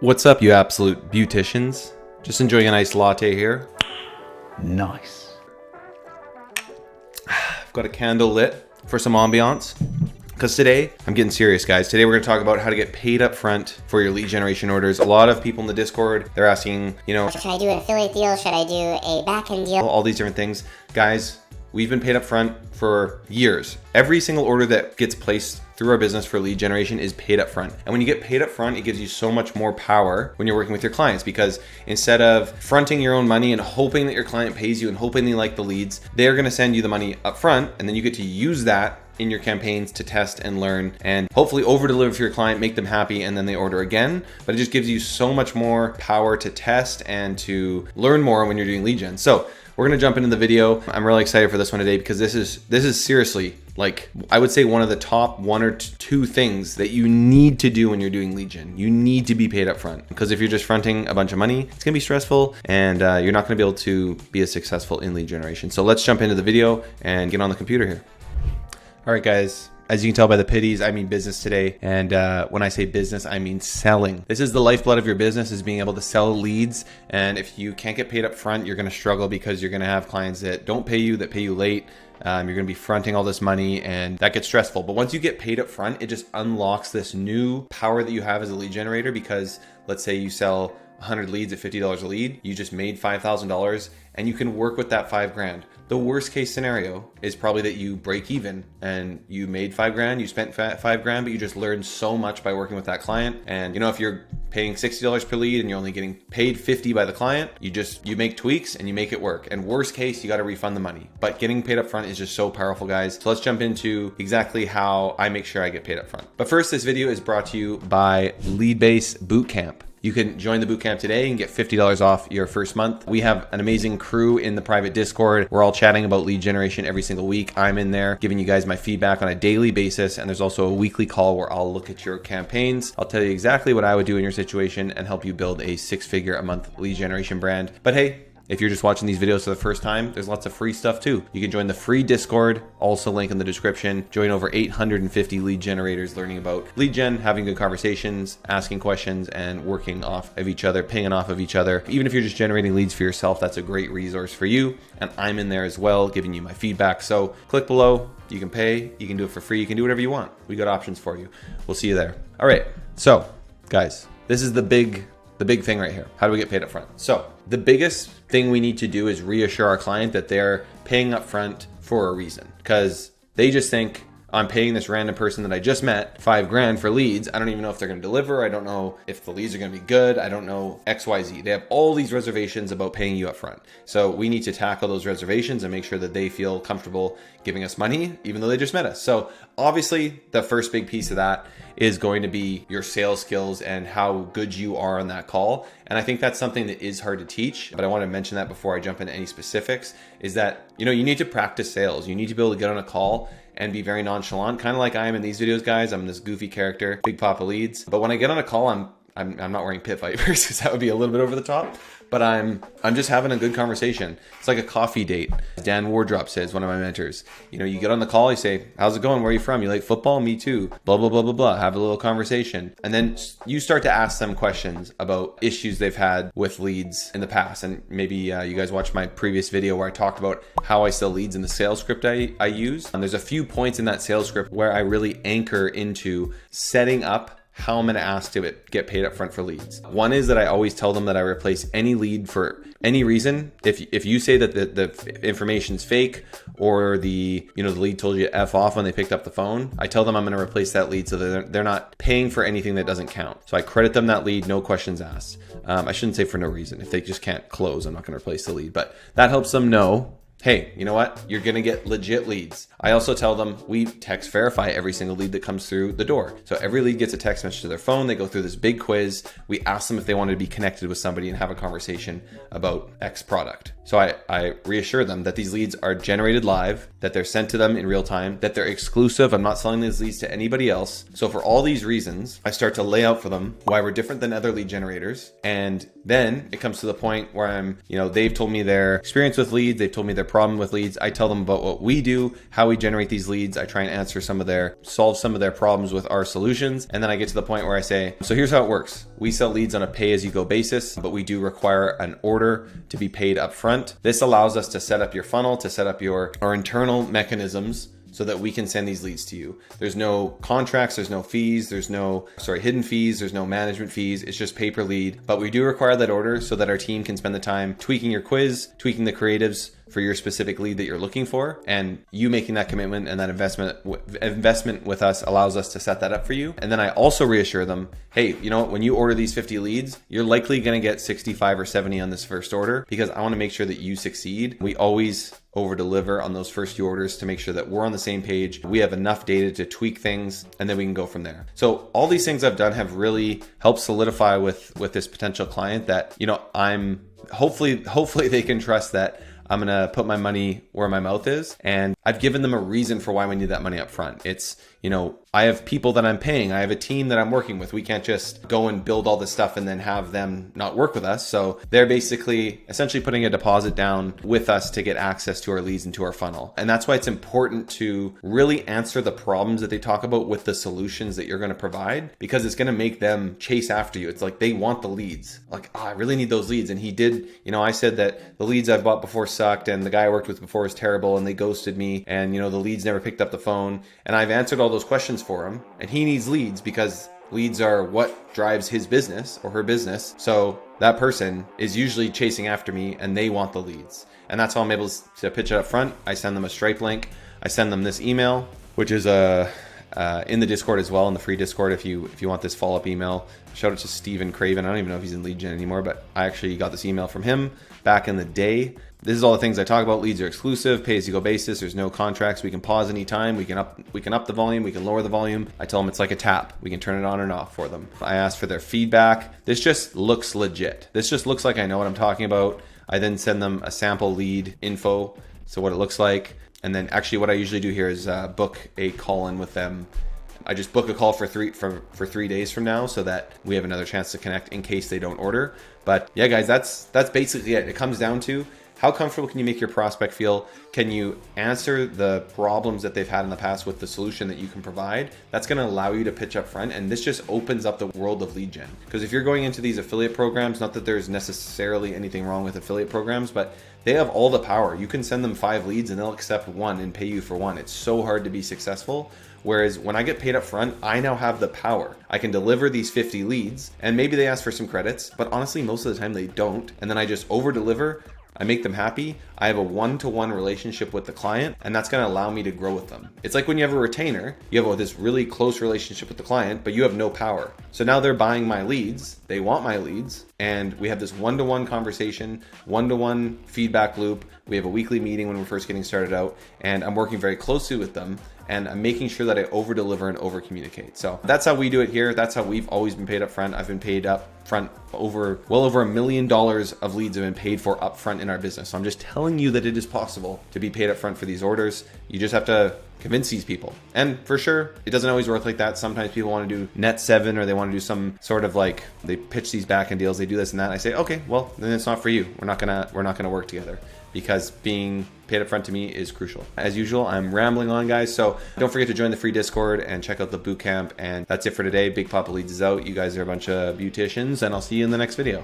What's up, you absolute beauticians? Just enjoying a nice latte here. Nice. I've got a candle lit for some ambiance. Because today, I'm getting serious, guys. Today we're going to talk about how to get paid up front for your lead generation orders. A lot of people in the Discord, they're asking, should I do an affiliate deal? Should I do a back-end deal? all these different things. Guys, we've been paid up front for years. Every single order that gets placed through our business for lead generation is paid up front. And when you get paid up front, it gives you so much more power when you're working with your clients, because instead of fronting your own money and hoping that your client pays you and hoping they like the leads, they're going to send you the money up front, and then you get to use that in your campaigns to test and learn and hopefully over deliver for your client, make them happy, and then they order again. But it just gives you so much more power to test and to learn more when you're doing lead gen. So we're gonna jump into the video. I'm really excited for this one today because this is seriously, like, I would say one of the top one or two things that you need to do when you're doing lead gen. You need to be paid up front, because if you're just fronting a bunch of money, it's gonna be stressful, and you're not gonna be able to be as successful in lead generation. So let's jump into the video and get on the computer here. All right, guys, as you can tell by the pitties, I mean business today. And when I say business, I mean selling. This is the lifeblood of your business, is being able to sell leads. And if you can't get paid up front, you're going to struggle, because you're going to have clients that don't pay you, that pay you late. You're going to be fronting all this money, and that gets stressful. But once you get paid up front, it just unlocks this new power that you have as a lead generator, because let's say you sell 100 leads at $50 a lead, you just made $5,000, and you can work with that $5,000. The worst case scenario is probably that you break even and you made $5,000, you spent $5,000, but you just learned so much by working with that client. And if you're paying $60 per lead and you're only getting paid $50 by the client, you make tweaks and you make it work. And worst case, you got to refund the money. But getting paid up front is just so powerful, guys. So let's jump into exactly how I make sure I get paid up front. But first, this video is brought to you by Leadbase Bootcamp. You can join the bootcamp today and get $50 off your first month. We have an amazing crew in the private Discord. We're all chatting about lead generation every single week. I'm in there giving you guys my feedback on a daily basis. And there's also a weekly call where I'll look at your campaigns. I'll tell you exactly what I would do in your situation and help you build a 6-figure a month lead generation brand. But hey, if you're just watching these videos for the first time, there's lots of free stuff too. You can join the free Discord, also link in the description. Join over 850 lead generators learning about lead gen, having good conversations, asking questions, and working off of each other, pinging off of each other. Even if you're just generating leads for yourself, that's a great resource for you. And I'm in there as well, giving you my feedback. So click below, you can pay, you can do it for free, you can do whatever you want. We got options for you. We'll see you there. All right, so guys, this is the big thing right here. How do we get paid up front? So the biggest thing we need to do is reassure our client that they're paying up front for a reason, because they just think, I'm paying this random person that I just met $5,000 for leads. I don't even know if they're going to deliver. I don't know if the leads are going to be good. I don't know XYZ. They have all these reservations about paying you up front. So we need to tackle those reservations and make sure that they feel comfortable giving us money, even though they just met us. So obviously the first big piece of that is going to be your sales skills and how good you are on that call. And I think that's something that is hard to teach, but I want to mention that before I jump into any specifics, is that, you need to practice sales. You need to be able to get on a call and be very nonchalant, kind of like I am in these videos, guys. I'm this goofy character, Big Papa Leads. But when I get on a call, I'm not wearing pit vipers, because that would be a little bit over the top. But I'm just having a good conversation. It's like a coffee date. Dan Wardrop says, one of my mentors, you get on the call, you say, how's it going? Where are you from? You like football? Me too. Blah, blah, blah, blah, blah. Have a little conversation. And then you start to ask them questions about issues they've had with leads in the past. And maybe you guys watched my previous video where I talked about how I sell leads in the sales script I use. And there's a few points in that sales script where I really anchor into setting up how I'm going to ask to get paid up front for leads. One is that I always tell them that I replace any lead for any reason. If you say that the information's fake, or the lead told you to F off when they picked up the phone, I tell them I'm going to replace that lead, so that they're not paying for anything that doesn't count. So I credit them that lead, no questions asked. I shouldn't say for no reason. If they just can't close, I'm not going to replace the lead, but that helps them know, hey, you know what? You're going to get legit leads. I also tell them we text verify every single lead that comes through the door. So every lead gets a text message to their phone. They go through this big quiz. We ask them if they wanted to be connected with somebody and have a conversation about X product. So I reassure them that these leads are generated live, that they're sent to them in real time, that they're exclusive. I'm not selling these leads to anybody else. So for all these reasons, I start to lay out for them why we're different than other lead generators. And then it comes to the point where they've told me their experience with leads. They've told me their problem with leads, I tell them about what we do, how we generate these leads. I try and solve some of their problems with our solutions. And then I get to the point where I say, so here's how it works. We sell leads on a pay-as-you-go basis, but we do require an order to be paid upfront. This allows us to set up your funnel, to set up our internal mechanisms so that we can send these leads to you. There's no contracts, there's no fees, there's no hidden fees, there's no management fees. It's just pay per lead. But we do require that order so that our team can spend the time tweaking your quiz, tweaking the creatives for your specific lead that you're looking for. And you making that commitment and that investment with us allows us to set that up for you. And then I also reassure them, hey, you know what? When you order these 50 leads, you're likely going to get 65 or 70 on this first order because I want to make sure that you succeed. We always over deliver on those first few orders to make sure that we're on the same page. We have enough data to tweak things and then we can go from there. So all these things I've done have really helped solidify with this potential client that, you know, I'm hopefully they can trust that I'm going to put my money where my mouth is. And I've given them a reason for why we need that money up front. It's, you know, I have people that I'm paying. I have a team that I'm working with. We can't just go and build all this stuff and then have them not work with us. So they're essentially putting a deposit down with us to get access to our leads and to our funnel. And that's why it's important to really answer the problems that they talk about with the solutions that you're going to provide, because it's going to make them chase after you. It's like they want the leads. Like, I really need those leads. And he did, you know, I said that the leads I've bought before sucked and the guy I worked with before was terrible and they ghosted me and, you know, the leads never picked up the phone. And I've answered all those questions for him, and he needs leads because leads are what drives his business or her business. So that person is usually chasing after me and they want the leads. And that's how I'm able to pitch it up front. I send them a Stripe link. I send them this email, which is in the Discord as well, in the free Discord. If you want this follow-up email, shout out to Steven Craven. I don't even know if he's in lead gen anymore, but I actually got this email from him back in the day. This is all the things I talk about. Leads are exclusive, pay-as-you-go basis. There's no contracts. We can pause anytime. We can up the volume. We can lower the volume. I tell them it's like a tap. We can turn it on and off for them. I ask for their feedback. This just looks legit. This just looks like I know what I'm talking about. I then send them a sample lead info, so what it looks like. And then actually what I usually do here is book a call in with them. I just book a call for 3 days from now so that we have another chance to connect in case they don't order. But yeah, guys, that's basically it. It comes down to how comfortable can you make your prospect feel? Can you answer the problems that they've had in the past with the solution that you can provide? That's going to allow you to pitch up front. And this just opens up the world of lead gen. Because if you're going into these affiliate programs, not that there's necessarily anything wrong with affiliate programs, but they have all the power. You can send them 5 leads and they'll accept 1 and pay you for 1. It's so hard to be successful. Whereas when I get paid up front, I now have the power. I can deliver these 50 leads and maybe they ask for some credits, but honestly, most of the time they don't. And then I just over deliver. I make them happy. I have a one-to-one relationship with the client, and that's going to allow me to grow with them. It's like when you have a retainer, you have this really close relationship with the client, but you have no power. So now they're buying my leads. They want my leads, and we have this one-to-one conversation, one-to-one feedback loop. We have a weekly meeting when we're first getting started out, and I'm working very closely with them. And I'm making sure that I over deliver and over communicate. So that's how we do it here. That's how we've always been paid up front. I've been paid up front well over $1 million of leads have been paid for up front in our business. So I'm just telling you that it is possible to be paid up front for these orders. You just have to convince these people. And for sure, it doesn't always work like that. Sometimes people want to do net 7 or they want to do some sort of like, they pitch these back end deals, they do this and that. I say, okay, well, then it's not for you. We're not gonna work together, because being paid up front to me is crucial. As usual, I'm rambling on, guys. So don't forget to join the free Discord and check out the bootcamp. And that's it for today. Big Papa Leads is out. You guys are a bunch of beauticians, and I'll see you in the next video.